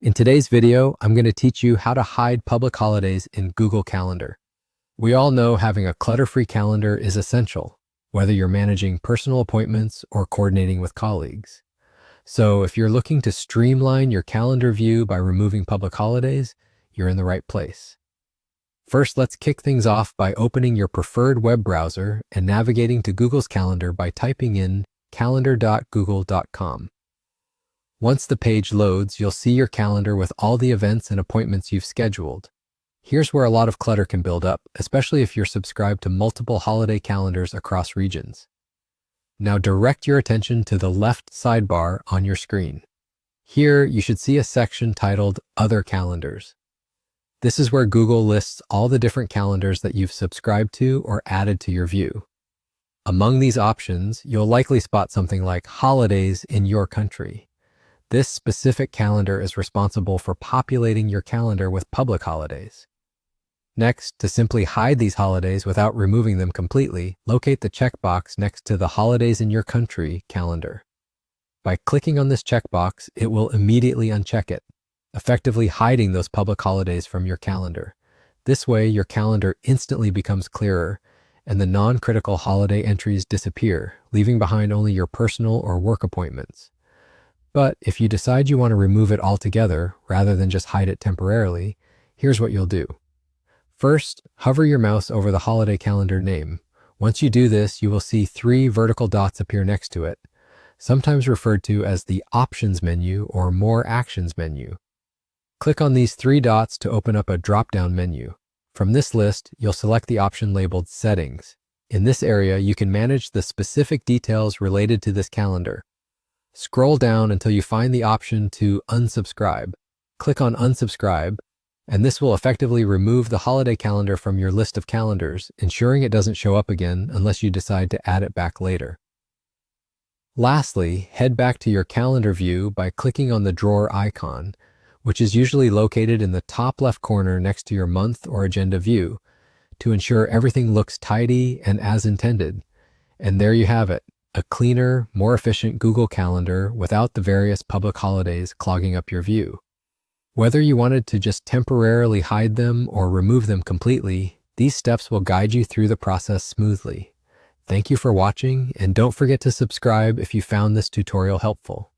In today's video, I'm going to teach you how to hide public holidays in Google Calendar. We all know having a clutter-free calendar is essential, whether you're managing personal appointments or coordinating with colleagues. So if you're looking to streamline your calendar view by removing public holidays, you're in the right place. First, let's kick things off by opening your preferred web browser and navigating to Google's calendar by typing in calendar.google.com. Once the page loads, you'll see your calendar with all the events and appointments you've scheduled. Here's where a lot of clutter can build up, especially if you're subscribed to multiple holiday calendars across regions. Now direct your attention to the left sidebar on your screen. Here, you should see a section titled Other Calendars. This is where Google lists all the different calendars that you've subscribed to or added to your view. Among these options, you'll likely spot something like Holidays in Your Country. This specific calendar is responsible for populating your calendar with public holidays. Next, to simply hide these holidays without removing them completely, locate the checkbox next to the Holidays in Your Country calendar. By clicking on this checkbox, it will immediately uncheck it, effectively hiding those public holidays from your calendar. This way, your calendar instantly becomes clearer, and the non-critical holiday entries disappear, leaving behind only your personal or work appointments. But if you decide you want to remove it altogether, rather than just hide it temporarily, here's what you'll do. First, hover your mouse over the holiday calendar name. Once you do this, you will see 3 vertical dots appear next to it, sometimes referred to as the Options menu or More Actions menu. Click on these 3 dots to open up a drop-down menu. From this list, you'll select the option labeled Settings. In this area, you can manage the specific details related to this calendar. Scroll down until you find the option to unsubscribe. Click on Unsubscribe, and this will effectively remove the holiday calendar from your list of calendars, ensuring it doesn't show up again unless you decide to add it back later. Lastly, head back to your calendar view by clicking on the drawer icon, which is usually located in the top left corner next to your month or agenda view, to ensure everything looks tidy and as intended. And there you have it. A cleaner, more efficient Google Calendar without the various public holidays clogging up your view. Whether you wanted to just temporarily hide them or remove them completely, these steps will guide you through the process smoothly. Thank you for watching, and don't forget to subscribe if you found this tutorial helpful.